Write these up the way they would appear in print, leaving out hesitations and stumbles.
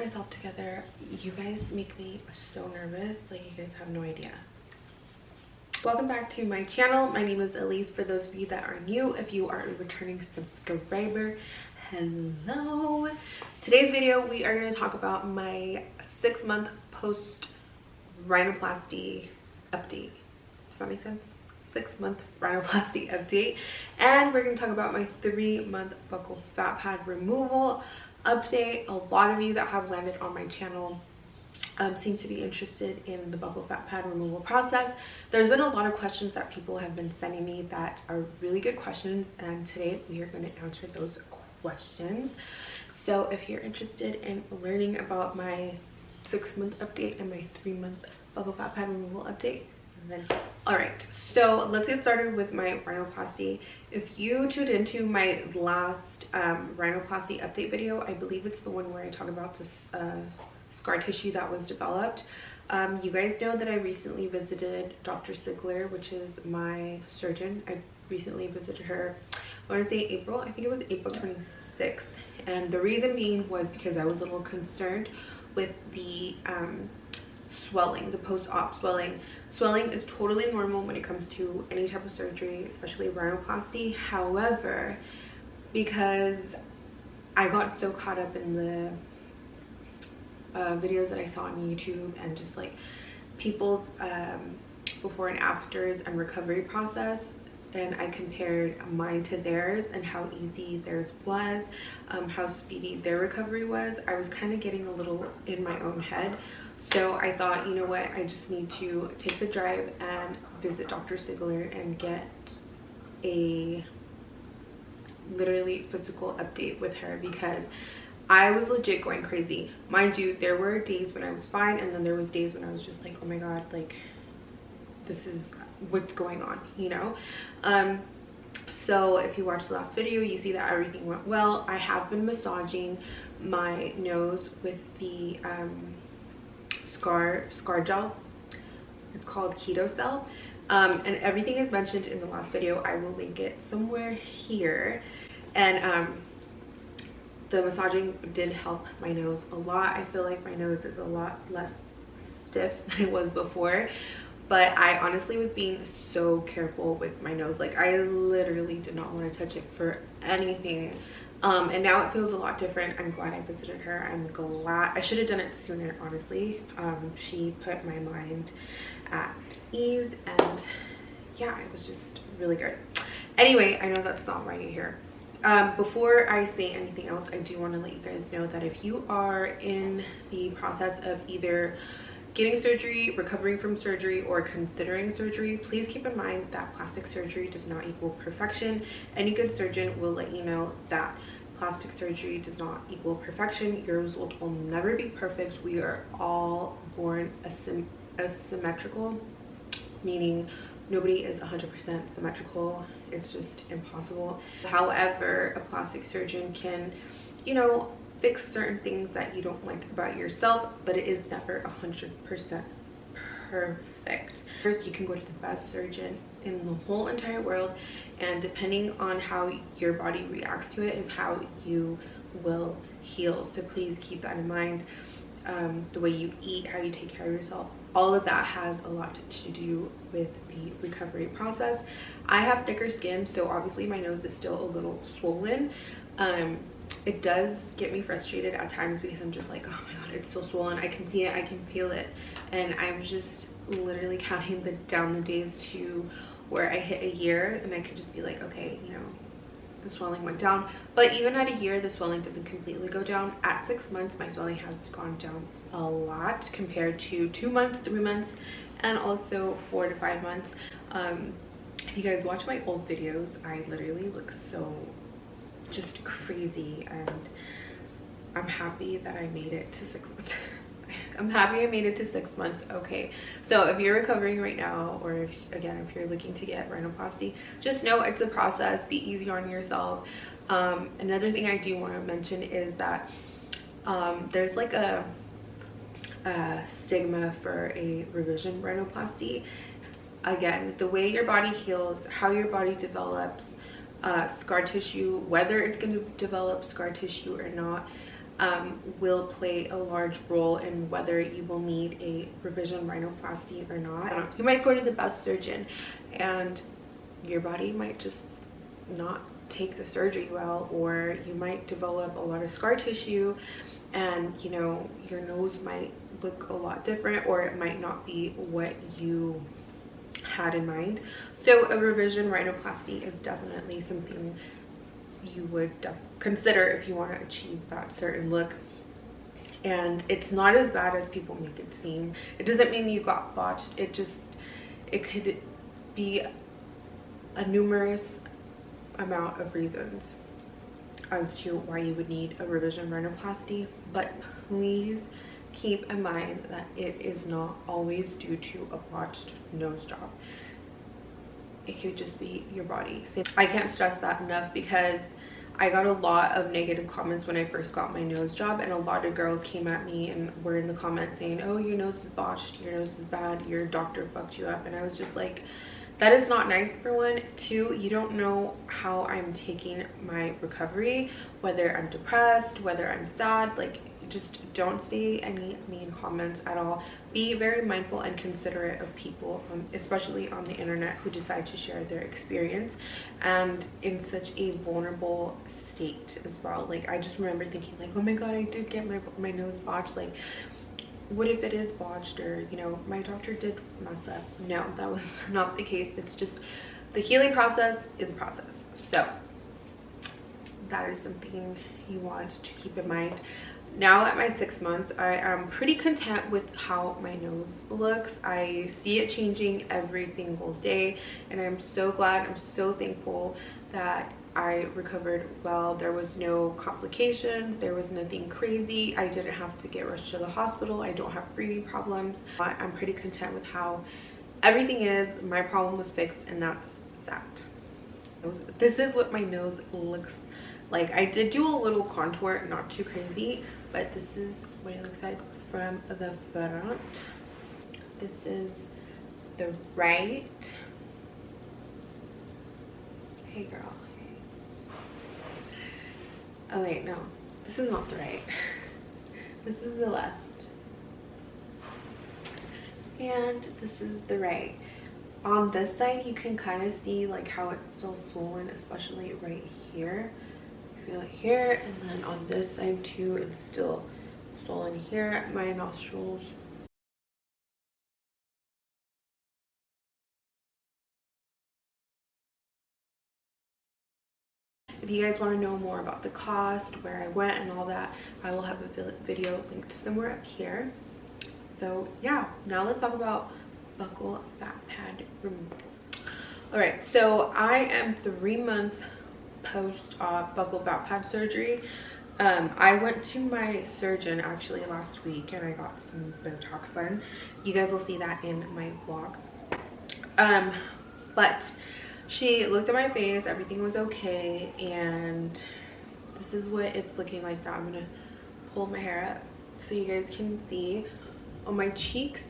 myself together. You guys make me so nervous, like you guys have no idea. Welcome back to my channel. My name is Elise. For those of you that are new, if you are a returning subscriber, hello. Today's video we are going to talk about my 6-month post rhinoplasty update. Does that make sense? 6-month rhinoplasty update. And we're going to talk about my 3-month buccal fat pad removal update. A lot of you that have landed on my channel seem to be interested in the buccal fat pad removal process. There's been a lot of questions that people have been sending me that are really good questions, and today we are going to answer those questions. So if you're interested in learning about my 6-month update and my 3-month buccal fat pad removal update, then all right, so let's get started with my rhinoplasty. If you tuned into my last rhinoplasty update video, I believe it's the one where I talk about this scar tissue that was developed. You guys know that I recently visited Dr. Sigler, which is my surgeon. I recently visited her, I want to say April, I think it was April 26th. And the reason being was because I was a little concerned with the swelling, the post-op swelling. Swelling is totally normal when it comes to any type of surgery, especially rhinoplasty. However, because I got so caught up in the videos that I saw on YouTube and just like people's before and afters and recovery process, and I compared mine to theirs and how easy theirs was, how speedy their recovery was, I was kind of getting a little in my own head. So I thought, you know what, I just need to take the drive and visit Dr. Sigler and get a literally physical update with her, because I was legit going crazy. Mind you, there were days when I was fine, and then there was days when I was just like, oh my god, like this is what's going on, you know. So if you watched the last video, you see that everything went well. I have been massaging my nose with the scar gel. It's called Keto Cell, and everything is mentioned in the last video. I will link it somewhere here. And the massaging did help my nose a lot. I feel like my nose is a lot less stiff than it was before, but I honestly was being so careful with my nose. Like I literally did not want to touch it for anything. And now it feels a lot different. I'm glad I visited her. I'm glad. I should have done it sooner, honestly. She put my mind at ease, and yeah, it was just really good. Anyway, I know that's not why you're here. Before I say anything else, I do want to let you guys know that if you are in the process of either getting surgery, recovering from surgery, or considering surgery, please keep in mind that plastic surgery does not equal perfection. Any good surgeon will let you know that plastic surgery does not equal perfection. Your result will never be perfect. We are all born asymmetrical, meaning nobody is 100% symmetrical. It's just impossible. However, a plastic surgeon can, you know, fix certain things that you don't like about yourself, but it is never 100% perfect. First, you can go to the best surgeon in the whole entire world, and depending on how your body reacts to it is how you will heal. So please keep that in mind. The way you eat, how you take care of yourself, all of that has a lot to do with the recovery process. I have thicker skin, so obviously my nose is still a little swollen. It does get me frustrated at times because I'm just like, oh my god, it's so swollen. I can see it, I can feel it, and I'm just literally counting down the days to where I hit a year, and I could just be like, okay, you know, the swelling went down. But even at a year, the swelling doesn't completely go down. At 6 months, my swelling has gone down a lot compared to 2 months, 3 months, and also 4 to 5 months. If you guys watch my old videos, I literally look so just crazy, and I'm happy that I made it to 6 months. I'm happy I made it to 6 months. Okay, so if you're recovering right now, or if you're looking to get rhinoplasty, just know it's a process. Be easy on yourself. Another thing I do want to mention is that there's like a stigma for a revision rhinoplasty. Again, the way your body heals, how your body develops scar tissue, whether it's going to develop scar tissue or not, will play a large role in whether you will need a revision rhinoplasty or not. You might go to the best surgeon and your body might just not take the surgery well, or you might develop a lot of scar tissue, and you know, your nose might look a lot different, or it might not be what you had in mind. So a revision rhinoplasty is definitely something you would consider if you want to achieve that certain look. And it's not as bad as people make it seem. It doesn't mean you got botched. It could be a numerous amount of reasons as to why you would need a revision rhinoplasty, but please keep in mind that it is not always due to a botched nose job. It could just be your body. I can't stress that enough, because I got a lot of negative comments when I first got my nose job, and a lot of girls came at me and were in the comments saying, oh, your nose is botched, your nose is bad, your doctor fucked you up. And I was just like, that is not nice, for one. Two, you don't know how I'm taking my recovery, whether I'm depressed, whether I'm sad. Like, just don't say any mean comments at all. Be very mindful and considerate of people, especially on the internet, who decide to share their experience and in such a vulnerable state as well. Like, I just remember thinking like, oh my god, I did get my nose botched. Like, what if it is botched, or you know, my doctor did mess up? No, that was not the case. It's just the healing process is a process. So that is something you want to keep in mind. Now at my 6 months, I am pretty content with how my nose looks. I see it changing every single day, and I'm so glad, I'm so thankful that I recovered well. There was no complications, there was nothing crazy. I didn't have to get rushed to the hospital. I don't have breathing problems. I'm pretty content with how everything is. My problem was fixed, and that's that. This is what my nose looks like. I did do a little contour, not too crazy, but this is what it looks like from the front. This is the right. Hey girl. Oh wait, no, this is not the right. This is the left. And this is the right. On this side, you can kind of see like how it's still swollen, especially right here. Feel it here, and then on this side too, it's still swollen here at my nostrils. If you guys want to know more about the cost, where I went and all that, I will have a video linked somewhere up here. So yeah, now let's talk about buccal fat pad removal. All right, so I am 3 months post-op buccal fat pad surgery. I went to my surgeon actually last week, and I got some Botox done. You guys will see that in my vlog. But she looked at my face, everything was okay, and this is what it's looking like now. I'm gonna pull my hair up so you guys can see. On my cheeks,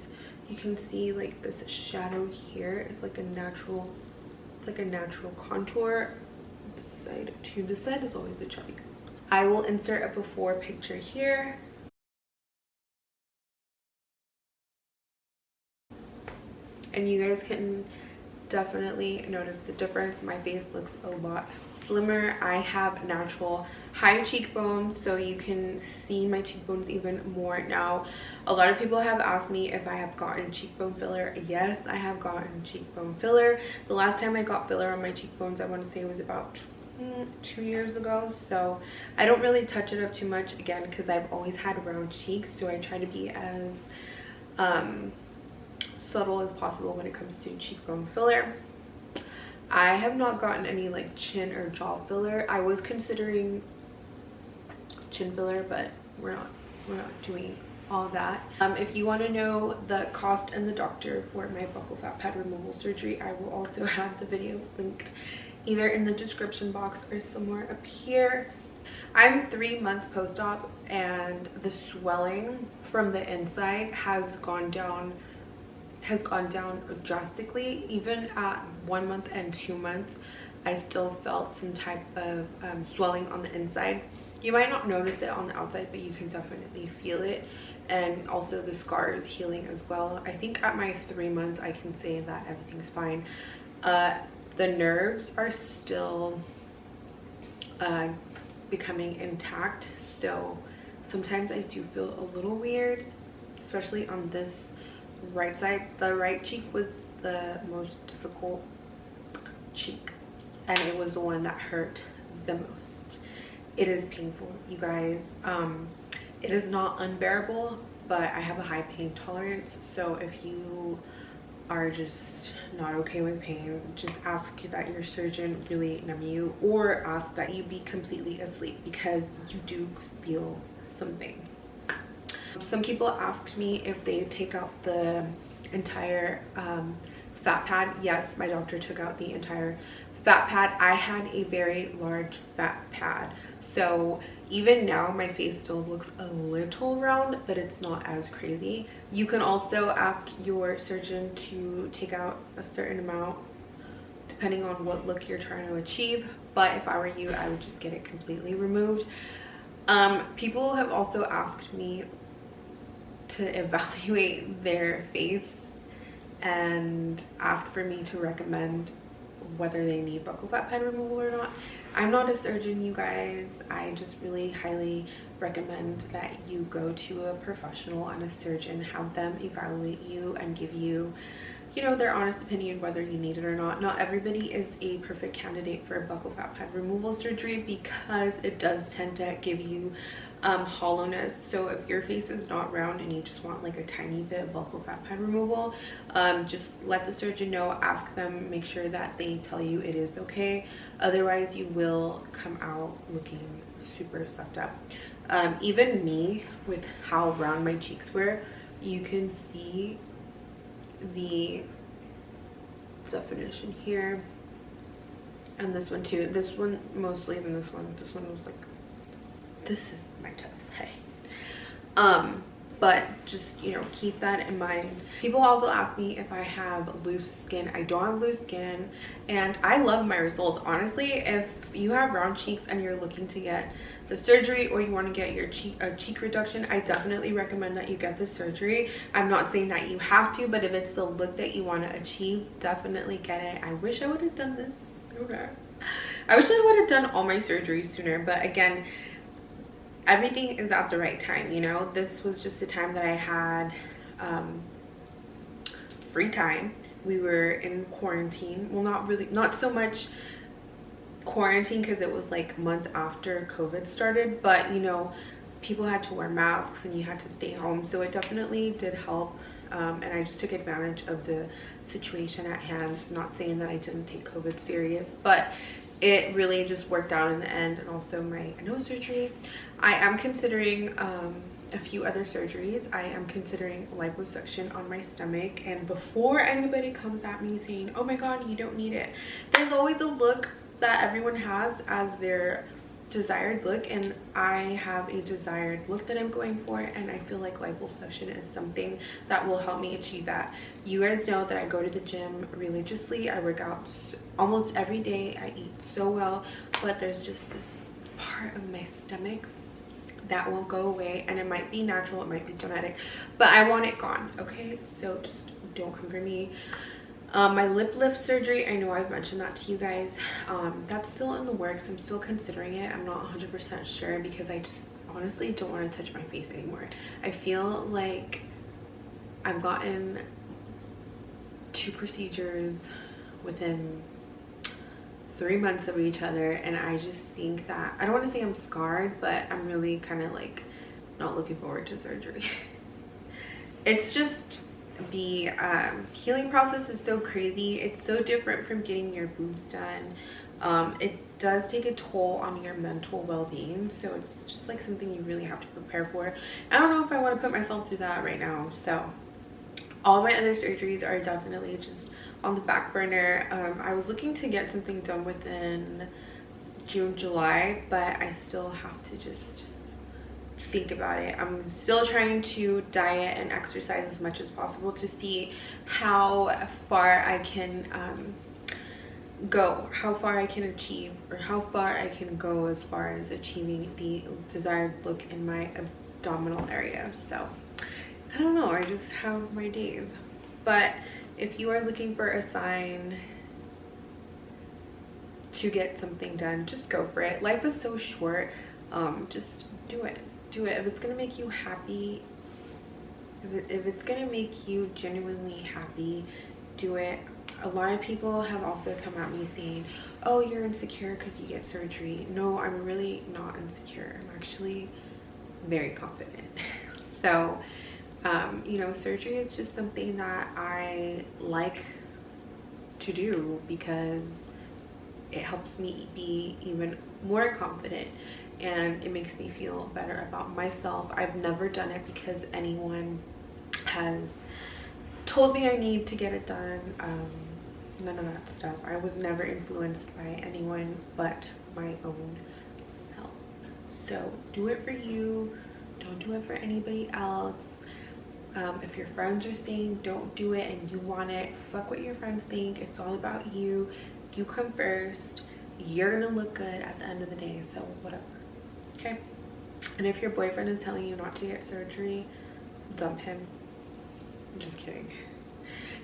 you can see like this shadow here. It's like a natural, contour. This side to this side is always the chubby. I will insert a before picture here. And you guys can definitely notice the difference. My face looks a lot slimmer. I have natural high cheekbones, so you can see my cheekbones even more now. A lot of people have asked me if I have gotten cheekbone filler. Yes, I have gotten cheekbone filler. The last time I got filler on my cheekbones, I want to say, was about 2 years ago. So I don't really touch it up too much, again, because I've always had round cheeks, so I try to be as subtle as possible when it comes to cheekbone filler. I have not gotten any like chin or jaw filler. I was considering chin filler, but we're not doing all of that. If you want to know the cost and the doctor for my buccal fat pad removal surgery, I will also have the video linked either in the description box or somewhere up here. I'm 3 months post-op, and the swelling from the inside has gone down drastically. Even at 1 month and 2 months, I still felt some type of swelling on the inside. You might not notice it on the outside, but you can definitely feel it. And also the scar is healing as well. I think at my 3 months I can say that everything's fine. The nerves are still becoming intact, so sometimes I do feel a little weird, especially on this right side. The right cheek was the most difficult cheek, and it was the one that hurt the most. It is painful, you guys. It is not unbearable, but I have a high pain tolerance, so if you are just not okay with pain, just ask that your surgeon really numb you, or ask that you be completely asleep, because you do feel something. Some people asked me if they take out the entire fat pad. Yes, my doctor took out the entire fat pad. I had a very large fat pad, so even now my face still looks a little round, but it's not as crazy. You can also ask your surgeon to take out a certain amount depending on what look you're trying to achieve, but if I were you, I would just get it completely removed. People have also asked me to evaluate their face and ask for me to recommend whether they need buccal fat pad removal or not. I'm not a surgeon, you guys. I just really highly recommend that you go to a professional and a surgeon, have them evaluate you and give you, you know, their honest opinion whether you need it or not. Not everybody is a perfect candidate for buccal fat pad removal surgery, because it does tend to give you hollowness. So if your face is not round and you just want like a tiny bit of buccal fat pad removal, just let the surgeon know, ask them, make sure that they tell you it is okay. Otherwise you will come out looking super sucked up. Even me, with how round my cheeks were, you can see the definition here, and this one too. This one mostly than this one. This one was like, this is my toes. Hey. But just, you know, keep that in mind. People also ask me if I have loose skin. I don't have loose skin, and I love my results. Honestly, if you have round cheeks and you're looking to get the surgery, or you want to get your cheek reduction, I definitely recommend that you get the surgery. I'm not saying that you have to, but if it's the look that you want to achieve, definitely get it. I wish I would have done this sooner. I wish I would have done all my surgeries sooner, but again, everything is at the right time, you know. This was just a time that I had free time. We were in quarantine. Well, not really, not so much quarantine, because it was like months after COVID started, but you know, people had to wear masks and you had to stay home, so it definitely did help. And I just took advantage of the situation at hand. Not saying that I didn't take COVID serious, but it really just worked out in the end. And also my nose surgery, I am considering a few other surgeries. I am considering liposuction on my stomach, and before anybody comes at me saying, oh my god, you don't need it, there's always a look that everyone has as their desired look, and I have a desired look that I'm going for, and I feel like liposuction is something that will help me achieve that. You guys know that I go to the gym religiously. I work out almost every day. I eat so well, but there's just this part of my stomach that won't go away, and it might be natural, it might be genetic, but I want it gone. Okay, so just don't come for me. My lip lift surgery, I know I've mentioned that to you guys. That's still in the works. I'm still considering it. I'm not 100% sure, because I just honestly don't want to touch my face anymore. I feel like I've gotten 2 procedures within 3 months of each other, and I just think that, I don't want to say I'm scarred, but I'm really kind of like not looking forward to surgery. It's just, the healing process is so crazy. It's so different from getting your boobs done. It does take a toll on your mental well-being, so it's just like something you really have to prepare for. I don't know if I want to put myself through that right now, so all my other surgeries are definitely just on the back burner. I was looking to get something done within June, July, but I still have to just think about it. I'm still trying to diet and exercise as much as possible to see how far I can go, how far I can achieve, or how far I can go as far as achieving the desired look in my abdominal area. So I don't know, I just have my days. But if you are looking for a sign to get something done, just go for it. Life is so short. Just do it. Do it. If it's gonna make you happy, if it's gonna make you genuinely happy, do it. A lot of people have also come at me saying, oh, you're insecure because you get surgery. No, I'm really not insecure. I'm actually very confident. So you know, surgery is just something that I like to do because it helps me be even more confident, and it makes me feel better about myself. I've never done it because anyone has told me I need to get it done. None of that stuff. I was never influenced by anyone but my own self. So do it for you. Don't do it for anybody else. If your friends are saying don't do it and you want it, fuck what your friends think. It's all about you. You come first. You're gonna look good at the end of the day, so whatever. Okay? And if your boyfriend is telling you not to get surgery, dump him. I'm just kidding.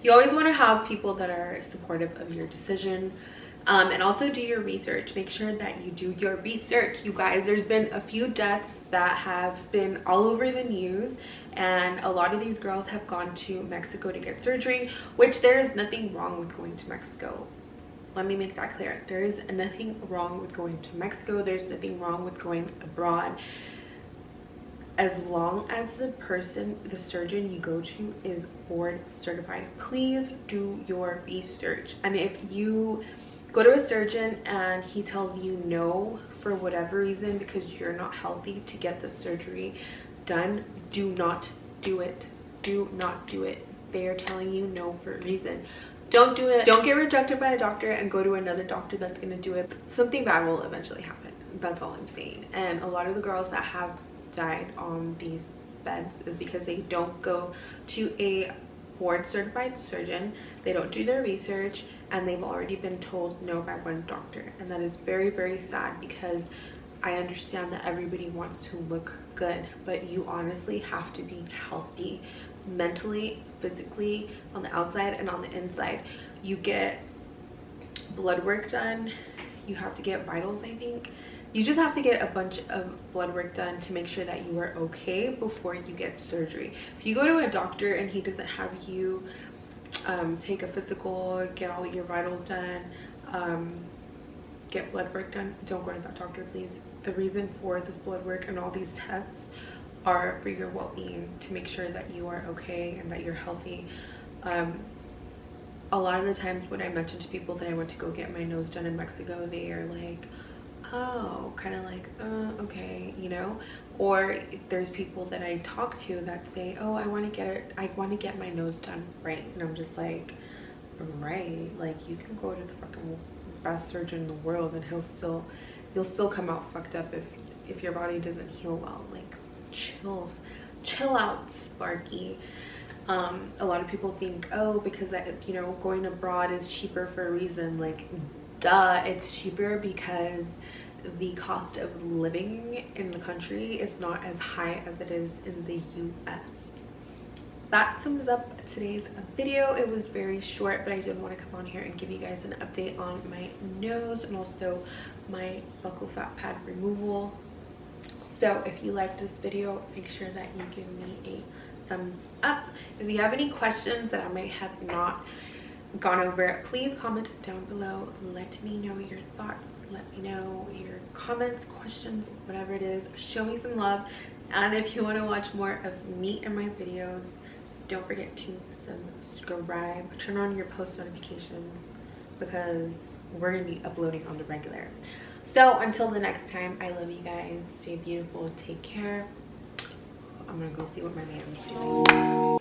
You always want to have people that are supportive of your decision. And also do your research. Make sure that you do your research, you guys. There's been a few deaths that have been all over the news, and a lot of these girls have gone to Mexico to get surgery, which there is nothing wrong with going to Mexico. Let me make that clear. There is nothing wrong with going to Mexico. There's nothing wrong with going abroad, as long as the person, the surgeon you go to, is board certified. Please do your research. And if you go to a surgeon and he tells you no for whatever reason because you're not healthy to get the surgery done, do not do it. Do not do it. They are telling you no for a reason. Don't do it. Don't get rejected by a doctor and go to another doctor that's going to do it. Something bad will eventually happen. That's all I'm saying. And a lot of the girls that have died on these beds is because they don't go to a board certified surgeon. They don't do their research, and they've already been told no by one doctor. And that is very, very sad, because I understand that everybody wants to look good, but you honestly have to be healthy mentally, physically, on the outside and on the inside. You get blood work done, you have to get vitals, I think. You just have to get a bunch of blood work done to make sure that you are okay before you get surgery. If you go to a doctor and he doesn't have you take a physical, get all of your vitals done, get blood work done, don't go to that doctor, please. The reason for this blood work and all these tests are for your well-being, to make sure that you are okay and that you're healthy. A lot of the times when I mention to people that I went to go get my nose done in Mexico, they are like, oh, kind of like, okay, you know. Or there's people that I talk to that say, oh, I want to get my nose done right. And I'm just like, right, like, you can go to the fucking best surgeon in the world and you'll still come out fucked up if your body doesn't heal well. Like, chill out, Sparky. A lot of people think, oh, because you know, going abroad is cheaper for a reason. Like, duh, it's cheaper because the cost of living in the country is not as high as it is in the US. That sums up today's video. It was very short, but I did want to come on here and give you guys an update on my nose and also my buccal fat pad removal. So if you liked this video, make sure that you give me a thumbs up. If you have any questions that I might have not gone over, please comment down below. Let me know your thoughts. Let me know your comments, questions, whatever it is. Show me some love. And if you want to watch more of me and my videos, don't forget to subscribe. Turn on your post notifications, because we're going to be uploading on the regular. So until the next time, I love you guys. Stay beautiful. Take care. I'm going to go see what my man is doing.